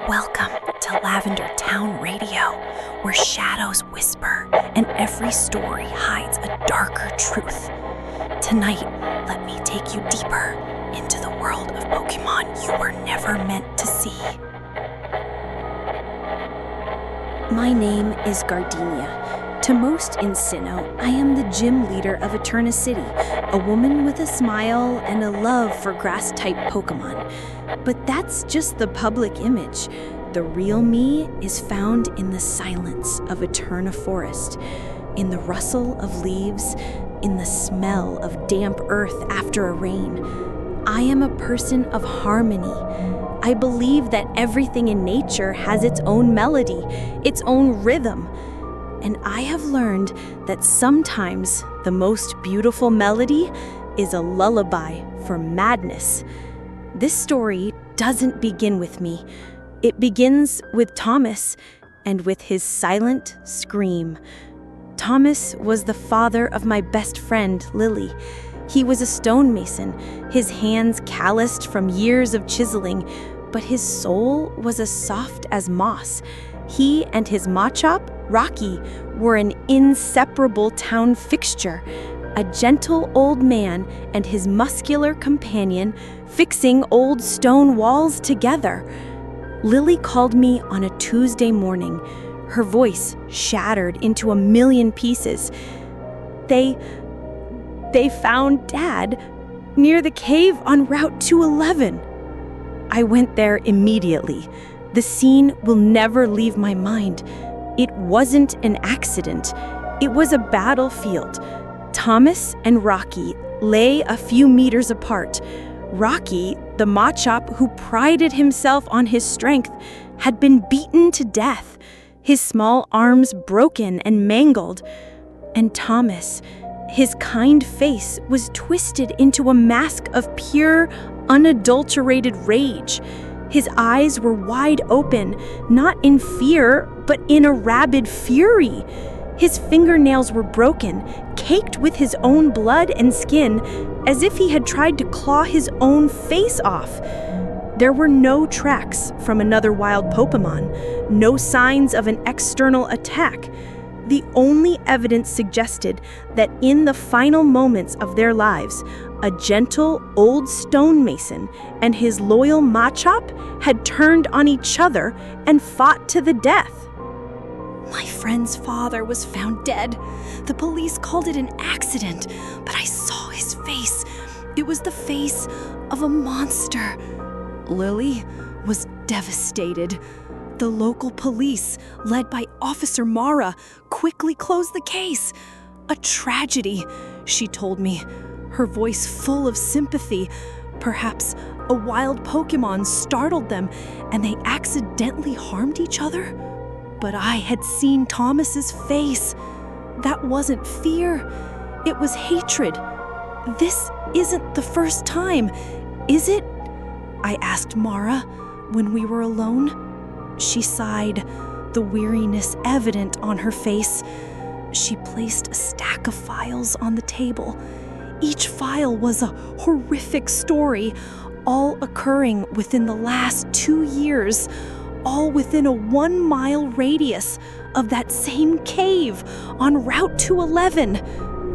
Welcome to Lavender Town Radio, where shadows whisper and every story hides a darker truth. Tonight, let me take you deeper into the world of Pokémon you were never meant to see. My name is Gardenia. To most in Sinnoh, I am the gym leader of Eterna City, a woman with a smile and a love for grass-type Pokémon. But that's just the public image. The real me is found in the silence of Eterna Forest, in the rustle of leaves, in the smell of damp earth after a rain. I am a person of harmony. I believe that everything in nature has its own melody, its own rhythm. And I have learned that sometimes the most beautiful melody is a lullaby for madness. This story doesn't begin with me. It begins with Thomas and with his silent scream. Thomas was the father of my best friend, Lily. He was a stonemason, his hands calloused from years of chiseling, but his soul was as soft as moss. He and his Machop, Rocky, were an inseparable town fixture, a gentle old man and his muscular companion fixing old stone walls together. Lily called me on a Tuesday morning, her voice shattered into a million pieces. They found Dad near the cave on Route 211. I went there immediately. The scene will never leave my mind. It wasn't an accident. It was a battlefield. Thomas and Rocky lay a few meters apart. Rocky, the Machop who prided himself on his strength, had been beaten to death, his small arms broken and mangled. And Thomas, his kind face was twisted into a mask of pure, unadulterated rage. His eyes were wide open, not in fear, but in a rabid fury. His fingernails were broken, caked with his own blood and skin, as if he had tried to claw his own face off. There were no tracks from another wild Pokémon, no signs of an external attack. The only evidence suggested that in the final moments of their lives, a gentle old stonemason and his loyal Machop had turned on each other and fought to the death. My friend's father was found dead. The police called it an accident, but I saw his face. It was the face of a monster. Lily was devastated. The local police, led by Officer Mara, quickly closed the case. A tragedy, she told me, her voice full of sympathy. Perhaps a wild Pokémon startled them and they accidentally harmed each other. But I had seen Thomas's face. That wasn't fear, it was hatred. This isn't the first time, is it? I asked Mara when we were alone. She sighed, the weariness evident on her face. She placed a stack of files on the table. Each file was a horrific story, all occurring within the last 2 years, all within a 1-mile radius of that same cave on Route 211.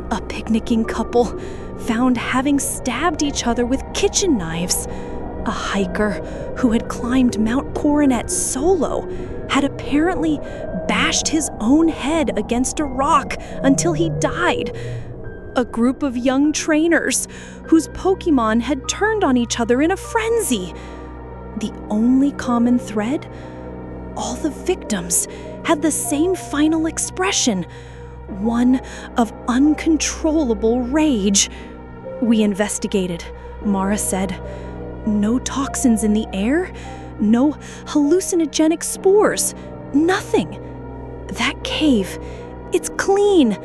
A picnicking couple found having stabbed each other with kitchen knives. A hiker who had climbed Mount Coronet solo had apparently bashed his own head against a rock until he died. A group of young trainers whose Pokémon had turned on each other in a frenzy. The only common thread? All the victims had the same final expression, one of uncontrollable rage. We investigated, Mara said. No toxins in the air, no hallucinogenic spores, nothing. That cave, it's clean,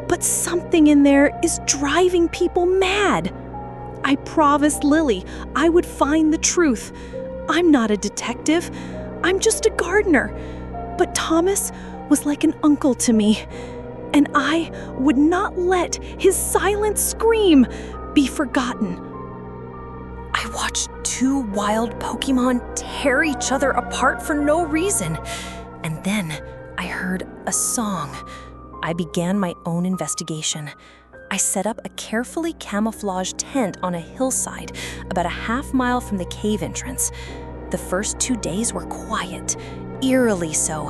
but something in there is driving people mad. I promised Lily I would find the truth. I'm not a detective, I'm just a gardener. But Thomas was like an uncle to me, and I would not let his silent scream be forgotten. I watched 2 wild Pokémon tear each other apart for no reason. And then I heard a song. I began my own investigation. I set up a carefully camouflaged tent on a hillside about a half-mile from the cave entrance. The first 2 days were quiet, eerily so.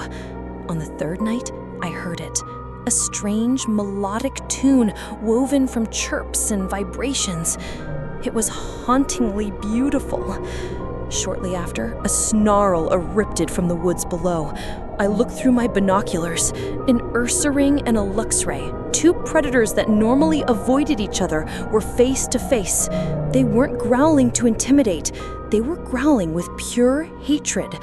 On the third night, I heard it. A strange melodic tune woven from chirps and vibrations. It was hauntingly beautiful. Shortly after, a snarl erupted from the woods below. I looked through my binoculars. An ursaring and a luxray, two predators that normally avoided each other, were face to face. They weren't growling to intimidate. They were growling with pure hatred.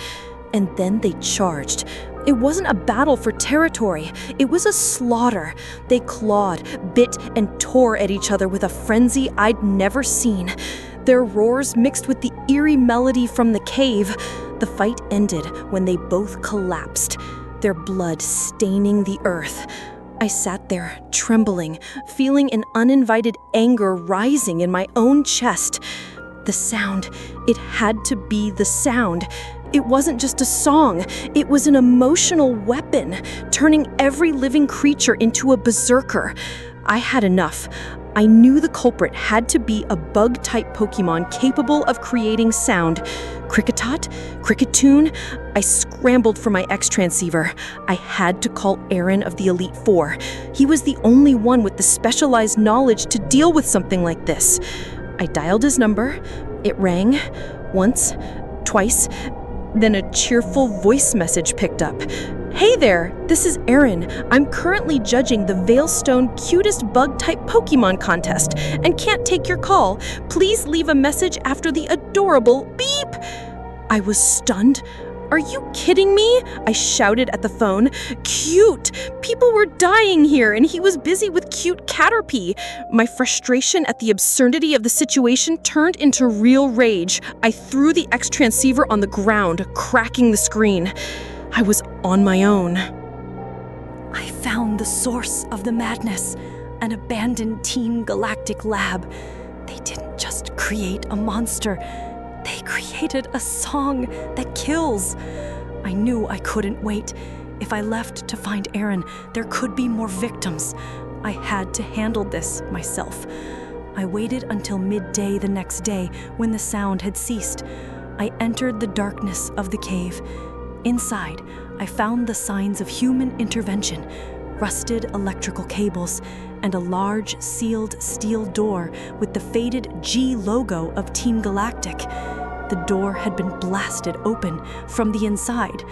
And then they charged. It wasn't a battle for territory. It was a slaughter. They clawed, bit, and tore at each other with a frenzy I'd never seen. Their roars mixed with the eerie melody from the cave. The fight ended when they both collapsed, their blood staining the earth. I sat there, trembling, feeling an uninvited anger rising in my own chest. The sound, it had to be the sound. It wasn't just a song, it was an emotional weapon, turning every living creature into a berserker. I had enough. I knew the culprit had to be a bug-type Pokémon capable of creating sound. Kricketune. I scrambled for my X-transceiver. I had to call Aaron of the Elite Four. He was the only one with the specialized knowledge to deal with something like this. I dialed his number. It rang once, twice. Then a cheerful voice message picked up. "Hey there, this is Aaron. I'm currently judging the Veilstone Cutest Bug-Type Pokémon contest and can't take your call. Please leave a message after the adorable beep." I was stunned. "Are you kidding me?" I shouted at the phone. "Cute! People were dying here and he was busy with cute Caterpie." My frustration at the absurdity of the situation turned into real rage. I threw the X-transceiver on the ground, cracking the screen. I was on my own. I found the source of the madness, an abandoned Team Galactic lab. They didn't just create a monster, they created a song that kills. I knew I couldn't wait. If I left to find Aaron, there could be more victims. I had to handle this myself. I waited until midday the next day when the sound had ceased. I entered the darkness of the cave. Inside, I found the signs of human intervention, rusted electrical cables, and a large sealed steel door with the faded G logo of Team Galactic. The door had been blasted open from the inside.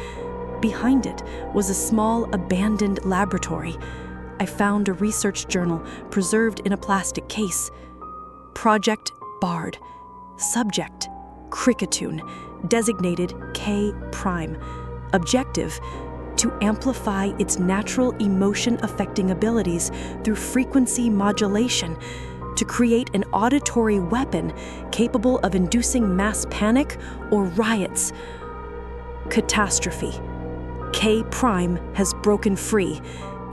Behind it was a small abandoned laboratory. I found a research journal preserved in a plastic case. Project Bard. Subject Kricketune. Designated K Prime. Objective: to amplify its natural emotion-affecting abilities through frequency modulation, to create an auditory weapon capable of inducing mass panic or riots. Catastrophe. K Prime has broken free.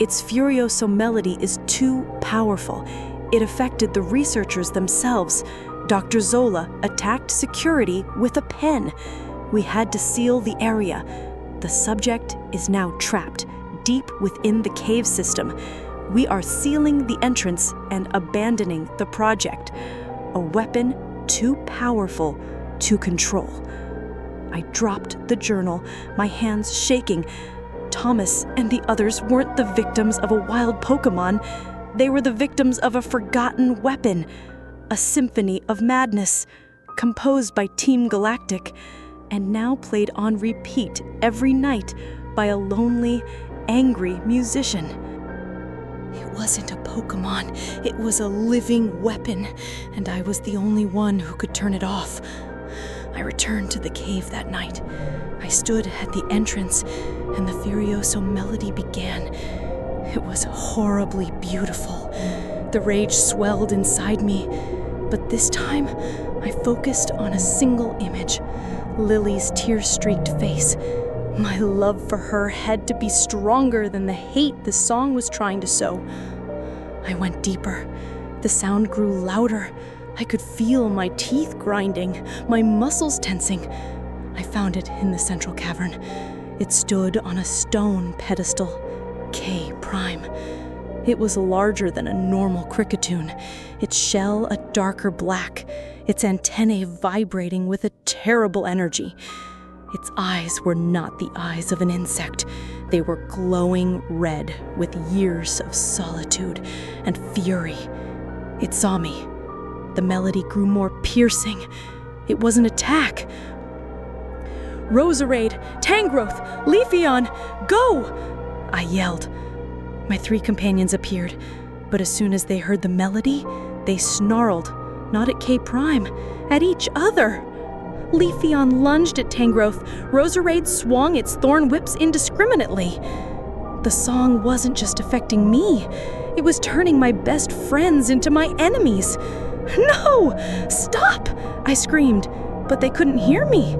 Its Furioso melody is too powerful. It affected the researchers themselves. Dr. Zola attacked security with a pen. We had to seal the area. The subject is now trapped deep within the cave system. We are sealing the entrance and abandoning the project. A weapon too powerful to control. I dropped the journal, my hands shaking. Thomas and the others weren't the victims of a wild Pokémon. They were the victims of a forgotten weapon. A symphony of madness, composed by Team Galactic, and now played on repeat every night by a lonely, angry musician. It wasn't a Pokémon, it was a living weapon, and I was the only one who could turn it off. I returned to the cave that night. I stood at the entrance, and the Furioso melody began. It was horribly beautiful. The rage swelled inside me, but this time I focused on a single image. Lily's tear-streaked face. My love for her had to be stronger than the hate the song was trying to sow. I went deeper. The sound grew louder. I could feel my teeth grinding, my muscles tensing. I found it in the central cavern. It stood on a stone pedestal, K prime. It was larger than a normal Kricketune, its shell a darker black, its antennae vibrating with a terrible energy. Its eyes were not the eyes of an insect. They were glowing red with years of solitude and fury. It saw me. The melody grew more piercing. It was an attack. "Roserade, Tangrowth, Leafeon, go!" I yelled. My 3 companions appeared, but as soon as they heard the melody, they snarled, not at K prime, at each other. Leafeon lunged at Tangrowth. Roserade swung its thorn whips indiscriminately. The song wasn't just affecting me. It was turning my best friends into my enemies. "No! Stop!" I screamed, but they couldn't hear me.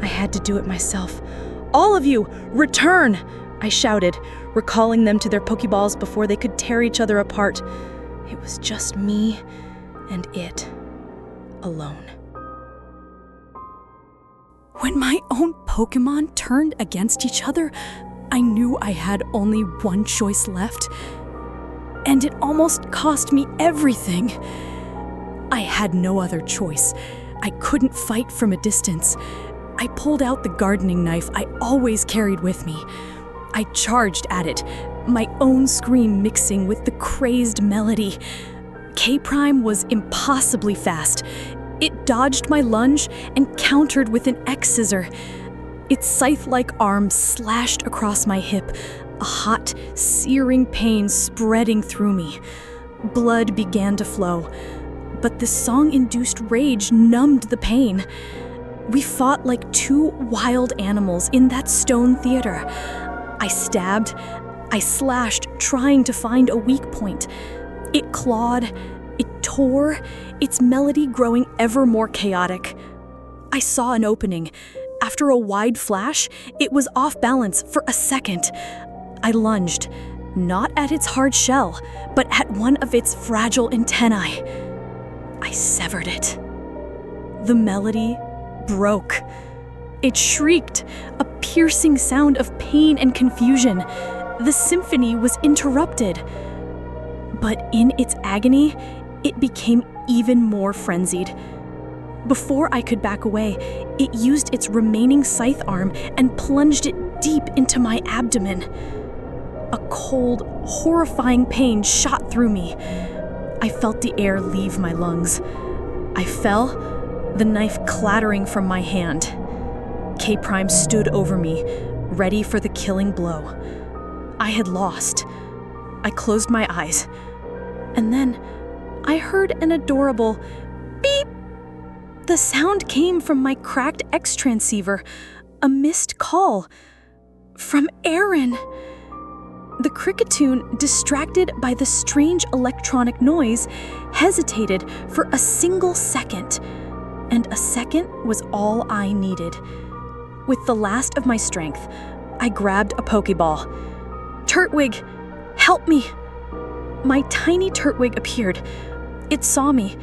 I had to do it myself. "All of you, return!" I shouted, recalling them to their Pokeballs before they could tear each other apart. It was just me and it, alone. When my own Pokémon turned against each other, I knew I had only one choice left, and it almost cost me everything. I had no other choice. I couldn't fight from a distance. I pulled out the gardening knife I always carried with me. I charged at it, my own scream mixing with the crazed melody. K prime was impossibly fast. It dodged my lunge and countered with an X-scissor. Its scythe-like arm slashed across my hip, a hot, searing pain spreading through me. Blood began to flow, but the song-induced rage numbed the pain. We fought like 2 wild animals in that stone theater. I stabbed, I slashed, trying to find a weak point. It clawed, it tore, its melody growing ever more chaotic. I saw an opening. After a wide flash, it was off balance for a second. I lunged, not at its hard shell, but at one of its fragile antennae. I severed it. The melody broke. It shrieked, a piercing sound of pain and confusion. The symphony was interrupted. But in its agony, it became even more frenzied. Before I could back away, it used its remaining scythe arm and plunged it deep into my abdomen. A cold, horrifying pain shot through me. I felt the air leave my lungs. I fell, the knife clattering from my hand. K prime stood over me, ready for the killing blow. I had lost. I closed my eyes. And then I heard an adorable beep. The sound came from my cracked X transceiver, a missed call from Aaron. The Kricketune, distracted by the strange electronic noise, hesitated for a single second, and a second was all I needed. With the last of my strength, I grabbed a Pokeball. "Turtwig, help me!" My tiny Turtwig appeared. It saw me.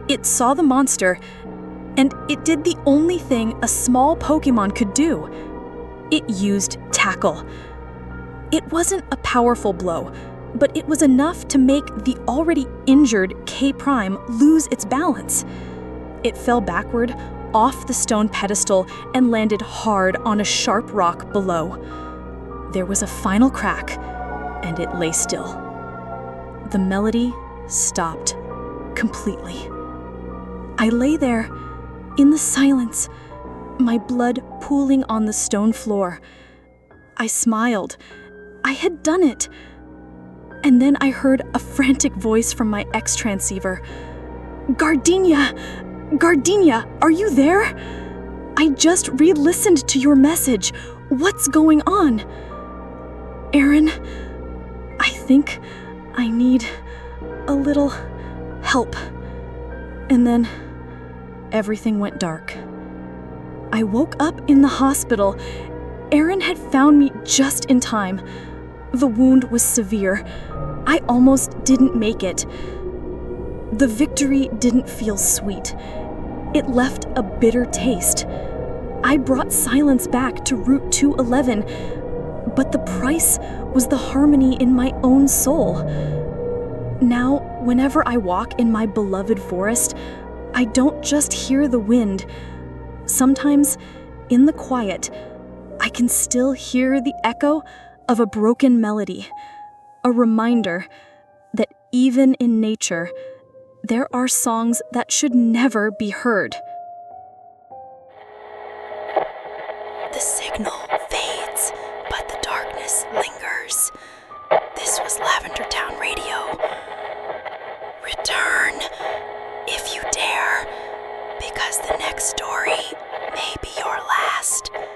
It saw the monster, and it did the only thing a small Pokemon could do. It used Tackle. It wasn't a powerful blow, but it was enough to make the already injured K prime lose its balance. It fell backward, off the stone pedestal, and landed hard on a sharp rock below. There was a final crack, and it lay still. The melody stopped completely. I lay there, in the silence, my blood pooling on the stone floor. I smiled. I had done it. And then I heard a frantic voice from my X transceiver. "Gardenia! Gardenia, are you there? I just re-listened to your message. What's going on? Aaron, I think I need a little help." And then everything went dark. I woke up in the hospital. Aaron had found me just in time. The wound was severe. I almost didn't make it. The victory didn't feel sweet. It left a bitter taste. I brought silence back to Route 211, but the price was the harmony in my own soul. Now, whenever I walk in my beloved forest, I don't just hear the wind. Sometimes, in the quiet, I can still hear the echo of a broken melody, a reminder that even in nature, there are songs that should never be heard. The signal fades, but the darkness lingers. This was Lavender Town Radio. Return, if you dare, because the next story may be your last.